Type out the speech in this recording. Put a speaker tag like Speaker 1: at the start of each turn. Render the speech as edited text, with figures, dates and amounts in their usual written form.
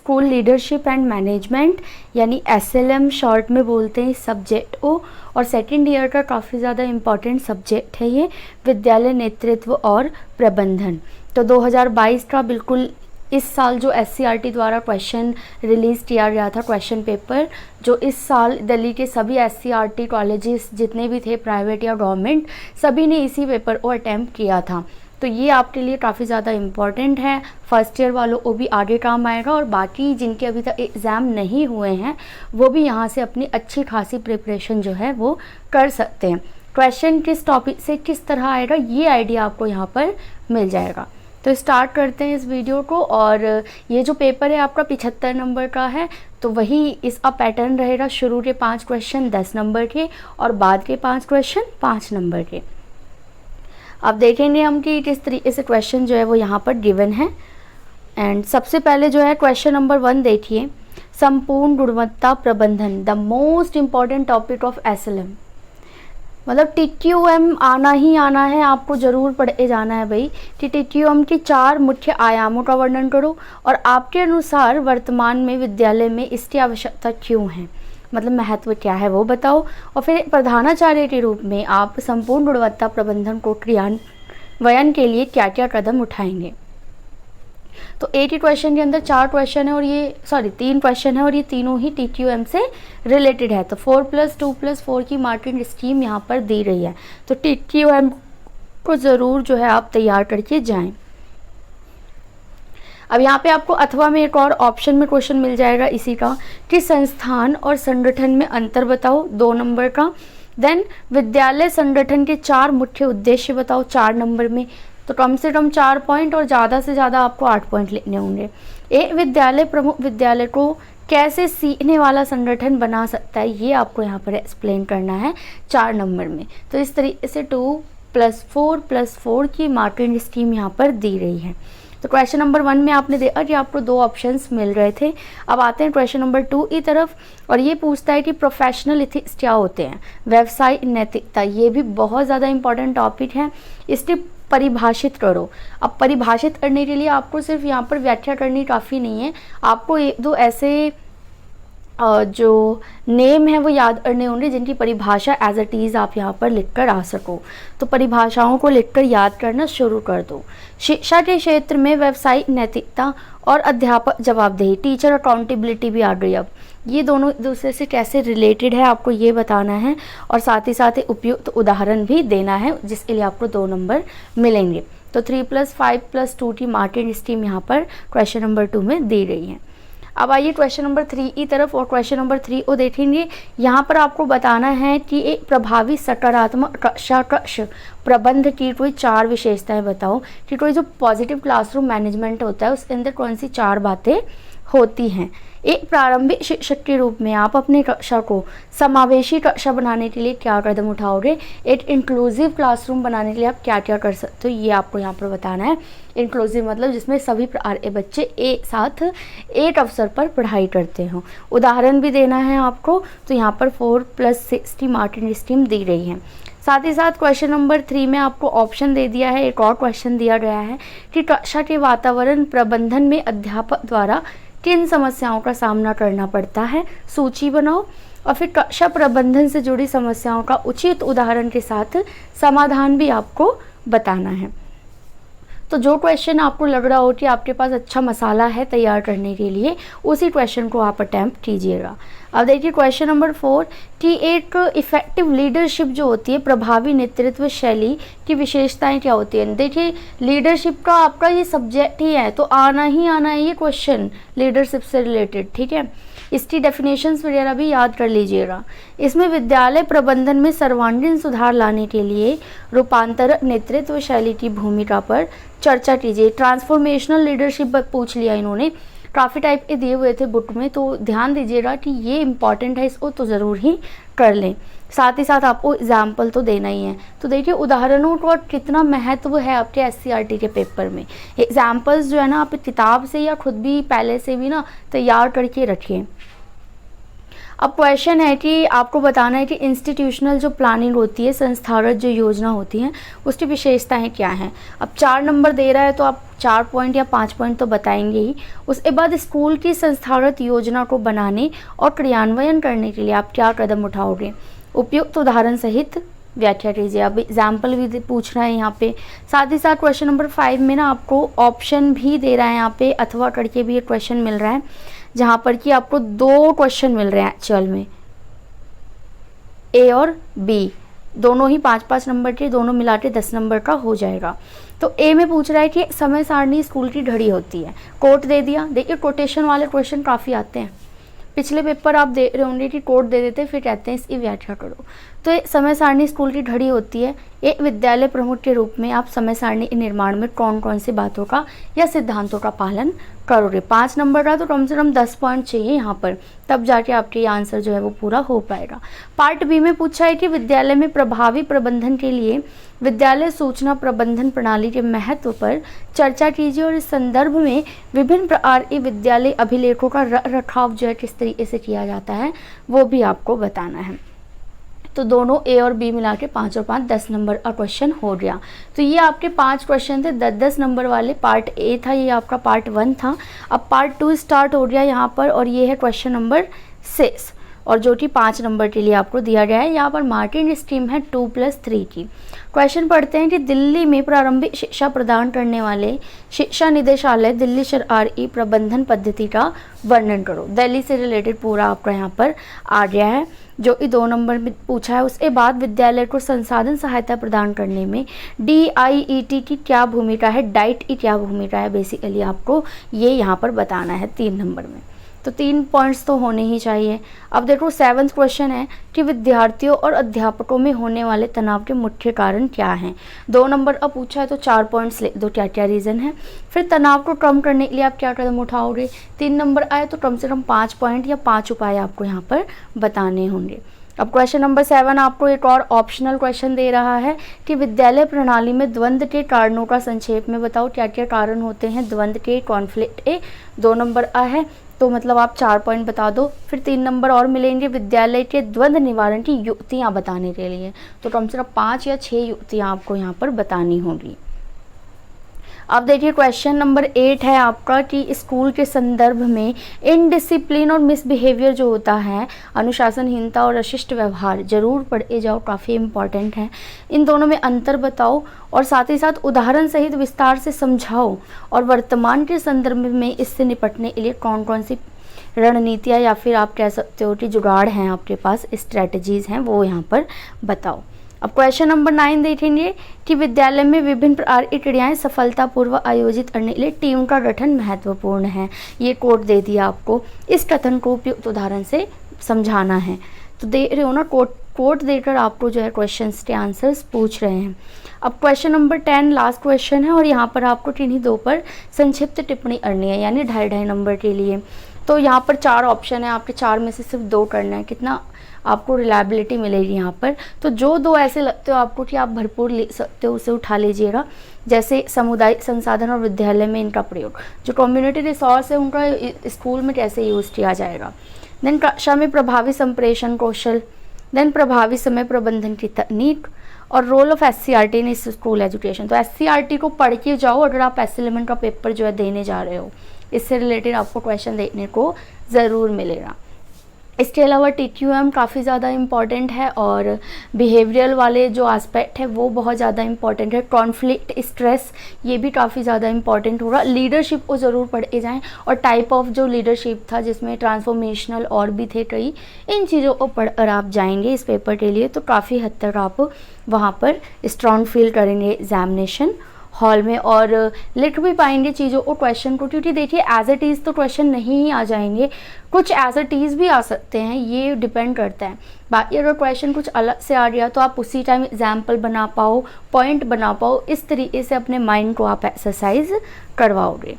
Speaker 1: School leadership and management यानी SLM short में बोलते हैं सब्जेक्ट को, और सेकेंड ईयर का काफ़ी ज़्यादा इम्पॉर्टेंट सब्जेक्ट है ये, विद्यालय नेतृत्व और प्रबंधन। तो 2022 का बिल्कुल इस साल जो SCERT द्वारा क्वेश्चन रिलीज़ किया गया था, क्वेश्चन पेपर, जो इस साल दिल्ली के सभी SCERT कॉलेजेस जितने भी थे प्राइवेट या गवर्नमेंट, सभी ने इसी पेपर को अटैम्प्ट किया था। तो ये आपके लिए काफ़ी ज़्यादा इम्पॉर्टेंट है, फर्स्ट ईयर वालों को भी आगे काम आएगा, और बाकी जिनके अभी तक एग्ज़ाम नहीं हुए हैं वो भी यहाँ से अपनी अच्छी खासी प्रिपरेशन जो है वो कर सकते हैं। क्वेश्चन किस टॉपिक से किस तरह आएगा ये आइडिया आपको यहाँ पर मिल जाएगा। तो स्टार्ट करते हैं इस वीडियो को। और ये जो पेपर है आपका 75 नंबर का है, तो वही इसका पैटर्न रहेगा, शुरू के 5 क्वेश्चन 10 नंबर के और बाद के 5 क्वेश्चन 5 नंबर के। अब देखेंगे हम कि किस तरीके से क्वेश्चन जो है वो यहाँ पर गिवन है। एंड सबसे पहले जो है क्वेश्चन नंबर 1 देखिए, संपूर्ण गुणवत्ता प्रबंधन, the most important topic of SLM। मतलब TQM आना ही आना है, आपको ज़रूर पढ़े जाना है भाई कि TQM की 4 मुख्य आयामों का वर्णन करो और आपके अनुसार वर्तमान में विद्यालय में इसकी आवश्यकता क्यों है, मतलब महत्व क्या है वो बताओ। और फिर प्रधानाचार्य के रूप में आप संपूर्ण गुणवत्ता प्रबंधन को क्रियान्वयन के लिए क्या क्या कदम उठाएंगे। तो एक ही क्वेश्चन के अंदर 4 क्वेश्चन है, और ये 3 क्वेश्चन है, और ये तीनों ही TQM से रिलेटेड है। तो 4+2+4 की मार्किंग स्कीम यहाँ पर दी रही है, तो TQM को ज़रूर जो है आप तैयार करके जाएं। अब यहाँ पे आपको अथवा में एक और ऑप्शन में क्वेश्चन मिल जाएगा इसी का, कि संस्थान और संगठन में अंतर बताओ, 2 नंबर का। देन विद्यालय संगठन के 4 मुख्य उद्देश्य बताओ, 4 नंबर में। तो कम से कम 4 पॉइंट और ज़्यादा से ज़्यादा आपको 8 पॉइंट लिखने होंगे। एक विद्यालय प्रमुख विद्यालय को कैसे सीखने वाला संगठन बना सकता है, ये आपको यहाँ पर एक्सप्लेन करना है 4 नंबर में। तो इस तरीके से 2+4+4 की मार्किंग स्कीम यहाँ पर दी रही है। तो क्वेश्चन नंबर 1 में आपने देखा कि आपको 2 ऑप्शंस मिल रहे थे। अब आते हैं क्वेश्चन नंबर 2 की तरफ, और ये पूछता है कि प्रोफेशनल एथिक्स क्या होते हैं, व्यवसाय नैतिकता। ये भी बहुत ज़्यादा इंपॉर्टेंट टॉपिक है, इसकी परिभाषित करो। अब परिभाषित करने के लिए आपको सिर्फ यहाँ पर व्याख्या करनी काफ़ी नहीं है, आपको 1-2 ऐसे जो नेम है वो याद करने होंगे जिनकी परिभाषा एज इट इज़ आप यहाँ पर लिखकर आ सको। तो परिभाषाओं को लिखकर याद करना शुरू कर दो। शिक्षा के क्षेत्र में व्यावसायिक नैतिकता और अध्यापक जवाबदेही, टीचर अकाउंटेबिलिटी भी आ गई। अब ये दोनों एक दूसरे से कैसे रिलेटेड है आपको ये बताना है, और साथ ही उपयुक्त उदाहरण भी देना है, जिसके लिए आपको 2 नंबर मिलेंगे। तो 3+5+2 की मार्किंग स्कीम यहाँ पर क्वेश्चन नंबर 2 में दी गई है। अब आइए क्वेश्चन नंबर 3 की तरफ, और क्वेश्चन नंबर 3 को देखेंगे। यहाँ पर आपको बताना है कि एक प्रभावी सकारात्मक कक्षा कक्ष प्रबंध की कोई 4 विशेषताएं बताओ, कि कोई जो पॉजिटिव क्लासरूम मैनेजमेंट होता है उसके अंदर कौन सी 4 बातें होती हैं। एक प्रारंभिक शिक्षक के रूप में आप अपनी कक्षा को समावेशी कक्षा बनाने के लिए क्या कदम उठाओगे, एक इंक्लूसिव क्लासरूम बनाने के लिए आप क्या क्या कर सकते हो, ये आपको यहाँ पर बताना है। इंक्लूसिव मतलब जिसमें सभी प्रकार के बच्चे एक साथ एक अवसर पर पढ़ाई करते हों। उदाहरण भी देना है आपको, तो यहाँ पर 4+6 की मार्किंग स्कीम दी गई है। साथ ही साथ क्वेश्चन नंबर 3 में आपको ऑप्शन दे दिया है, एक और क्वेश्चन दिया गया है कि कक्षा के वातावरण प्रबंधन में अध्यापक द्वारा किन समस्याओं का सामना करना पड़ता है, सूची बनाओ। और फिर कक्षा प्रबंधन से जुड़ी समस्याओं का उचित उदाहरण के साथ समाधान भी आपको बताना है। तो जो क्वेश्चन आपको लग रहा हो कि आपके पास अच्छा मसाला है तैयार करने के लिए, उसी क्वेश्चन को आप अटैम्प्ट कीजिएगा। अब देखिए क्वेश्चन नंबर 4 कि एक इफेक्टिव लीडरशिप जो होती है, प्रभावी नेतृत्व शैली की विशेषताएं क्या होती हैं। देखिए लीडरशिप का आपका ये सब्जेक्ट ही है, तो आना ही आना है ये क्वेश्चन लीडरशिप से रिलेटेड, ठीक है। इसकी डेफिनेशंस वगैरह भी याद कर लीजिएगा। इसमें विद्यालय प्रबंधन में सर्वांगीण सुधार लाने के लिए रूपांतरक नेतृत्व शैली की भूमिका पर चर्चा कीजिए। ट्रांसफॉर्मेशनल लीडरशिप पूछ लिया इन्होंने, काफ़ी टाइप के दिए हुए थे बुक में, तो ध्यान दीजिएगा कि ये इंपॉर्टेंट है, इसको तो ज़रूर ही कर लें। साथ ही साथ आपको एग्जाम्पल तो देना ही है। तो देखिए उदाहरणों का कितना महत्व है आपके SCERT के पेपर में। एग्जाम्पल्स जो है ना आप किताब से या खुद भी पहले से भी ना तैयार करके रखिए। अब क्वेश्चन है कि आपको बताना है कि इंस्टीट्यूशनल जो प्लानिंग होती है, संस्थागत जो योजना होती है, उसकी विशेषताएं क्या हैं। अब 4 नंबर दे रहा है तो आप 4 पॉइंट या 5 पॉइंट तो बताएंगे ही। उसके बाद स्कूल की संस्थागत योजना को बनाने और क्रियान्वयन करने के लिए आप क्या कदम उठाओगे, उपयुक्त उदाहरण सहित व्याख्या कीजिए। अब एग्जाम्पल भी पूछ रहा है यहाँ पे। साथ ही साथ क्वेश्चन नंबर 5 में ना आपको ऑप्शन भी दे रहा है यहाँ पे, अथवा करके भी एक क्वेश्चन मिल रहा है, जहाँ पर कि आपको 2 क्वेश्चन मिल रहे हैं एक्चुअल में, ए और बी, दोनों ही 5-5 नंबर के, दोनों मिला के 10 नंबर का हो जाएगा। तो ए में पूछ रहा है कि समय सारणी स्कूल की घड़ी होती है, कोट दे दिया। देखिए कोटेशन वाले क्वेश्चन काफ़ी आते हैं, पिछले पेपर आप दे रहे होंगे कि कोट दे देते फिर कहते हैं इसकी व्याख्या करो। तो ये समय सारणी स्कूल की घड़ी होती है। एक विद्यालय प्रमुख के रूप में आप समय सारणी के निर्माण में कौन कौन सी बातों का या सिद्धांतों का पालन करोगे। 5 नंबर का तो कम से कम 10 पॉइंट चाहिए यहाँ पर, तब जाके आपके आंसर जो है वो पूरा हो पाएगा। पार्ट बी में पूछा है कि विद्यालय में प्रभावी प्रबंधन के लिए विद्यालय सूचना प्रबंधन प्रणाली के महत्व पर चर्चा कीजिए और इस संदर्भ में विभिन्न प्रकार के विद्यालय अभिलेखों का रखरखाव जो है किस तरीके से किया जाता है वो भी आपको बताना है। तो दोनों ए और बी मिला के 5 और 5 10 नंबर का क्वेश्चन हो गया। तो ये आपके 5 क्वेश्चन थे 10-10 नंबर वाले। पार्ट ए था, ये आपका पार्ट 1 था। अब पार्ट 2 स्टार्ट हो गया यहाँ पर, और ये है क्वेश्चन नंबर 6, और जो कि 5 नंबर के लिए आपको दिया गया है। यहाँ पर मार्किंग स्कीम है 2+3 की। क्वेश्चन पढ़ते हैं कि दिल्ली में प्रारंभिक शिक्षा प्रदान करने वाले शिक्षा निदेशालय दिल्ली सरकारी प्रबंधन पद्धति का वर्णन करो। दिल्ली से रिलेटेड पूरा आपका यहाँ पर आ गया है, जो कि 2 नंबर में पूछा है। उसके बाद विद्यालय को संसाधन सहायता प्रदान करने में DIET की क्या भूमिका है, डाइट की क्या भूमिका है, बेसिकली आपको ये यहाँ पर बताना है 3 नंबर में। तो 3 पॉइंट्स तो होने ही चाहिए। अब देखो 7वां क्वेश्चन है कि विद्यार्थियों और अध्यापकों में होने वाले तनाव के मुख्य कारण क्या हैं। 2 नंबर अब पूछा है तो 4 पॉइंट्स ले दो, क्या क्या रीज़न है। फिर तनाव को कम करने के लिए आप क्या कदम उठाओगे। 3 नंबर आए तो कम से कम 5 पॉइंट या 5 उपाय आपको यहाँ पर बताने होंगे। अब क्वेश्चन नंबर 7 आपको एक और ऑप्शनल क्वेश्चन दे रहा है कि विद्यालय प्रणाली में द्वंद्व के कारणों का संक्षेप में बताओ। क्या क्या कारण होते हैं द्वंद्व के, कॉन्फ्लिक्ट के। 2 नंबर आ है तो मतलब आप 4 पॉइंट बता दो। फिर 3 नंबर और मिलेंगे विद्यालय के द्वंद्व निवारण की युक्तियाँ बताने के लिए, तो कम से कम 5 या 6 युक्तियाँ आपको यहाँ पर बतानी होगी। अब देखिए क्वेश्चन नंबर 8 है आपका कि स्कूल के संदर्भ में इनडिसिप्लिन और मिसबिहेवियर जो होता है, अनुशासनहीनता और अशिष्ट व्यवहार, जरूर पढ़े जाओ, काफ़ी इंपॉर्टेंट है। इन दोनों में अंतर बताओ और साथ ही साथ उदाहरण सहित विस्तार से समझाओ, और वर्तमान के संदर्भ में इससे निपटने के लिए कौन कौन सी रणनीतियाँ या फिर आप कह सकते हो कि जुगाड़ हैं आपके पास, स्ट्रेटजीज़ हैं, वो यहाँ पर बताओ। अब क्वेश्चन नंबर 9 देखेंगे कि विद्यालय में विभिन्न प्रकार की क्रियाएं सफलतापूर्वक आयोजित करने के लिए टीम का गठन महत्वपूर्ण है। ये कोड दे दिया आपको, इस कथन को उपयुक्त उदाहरण से समझाना है। तो दे रहे हो ना, कोड देकर आपको जो है क्वेश्चंस के आंसर्स पूछ रहे हैं। अब क्वेश्चन नंबर 10 लास्ट क्वेश्चन है, और यहाँ पर आपको किन्हीं 2 पर संक्षिप्त टिप्पणी करनी है, यानी 2.5 नंबर के लिए। तो यहाँ पर 4 ऑप्शन है, आपके 4 में से सिर्फ 2 करना है। कितना आपको रिलायबिलिटी मिलेगी यहाँ पर, तो जो 2 ऐसे लगते हो आपको कि आप भरपूर ले सकते हो उसे उठा लीजिएगा। जैसे सामुदायिक संसाधन और विद्यालय में इनका प्रयोग, जो कम्युनिटी रिसोर्स है उनका स्कूल में कैसे यूज़ किया जाएगा। देन कक्षा में प्रभावी संप्रेषण कौशल, देन प्रभावी समय प्रबंधन की तकनीक, और role of SCRT in school education. तो SCRT को पढ़ के जाओ अगर आप एलिमेंट का पेपर जो है देने जा रहे हो, इससे रिलेटेड आपको क्वेश्चन देखने को ज़रूर मिलेगा। इसके अलावा TQM काफ़ी ज़्यादा इम्पॉर्टेंट है, और बिहेवियरल वाले जो एस्पेक्ट है वो बहुत ज़्यादा इम्पॉर्टेंट है। कॉन्फ्लिक्ट, स्ट्रेस, ये भी काफ़ी ज़्यादा इम्पॉर्टेंट होगा। लीडरशिप को ज़रूर पढ़े जाएं, और टाइप ऑफ जो लीडरशिप था जिसमें ट्रांसफॉर्मेशनल और भी थे कई, इन चीज़ों को पढ़कर आप जाएंगे इस पेपर के लिए तो काफ़ी हद तक आप वहाँ पर स्ट्रॉन्ग फील करेंगे एग्जामिनेशन हॉल में, और लिख भी पाएंगे चीज़ों को, क्वेश्चन को। क्योंकि देखिए एज इट इज़ तो क्वेश्चन नहीं ही आ जाएंगे, कुछ एज इट इज़ भी आ सकते हैं, ये डिपेंड करता है। बाकी अगर क्वेश्चन कुछ अलग से आ गया तो आप उसी टाइम एग्जाम्पल बना पाओ, पॉइंट बना पाओ, इस तरीके से अपने माइंड को आप एक्सरसाइज करवाओगे।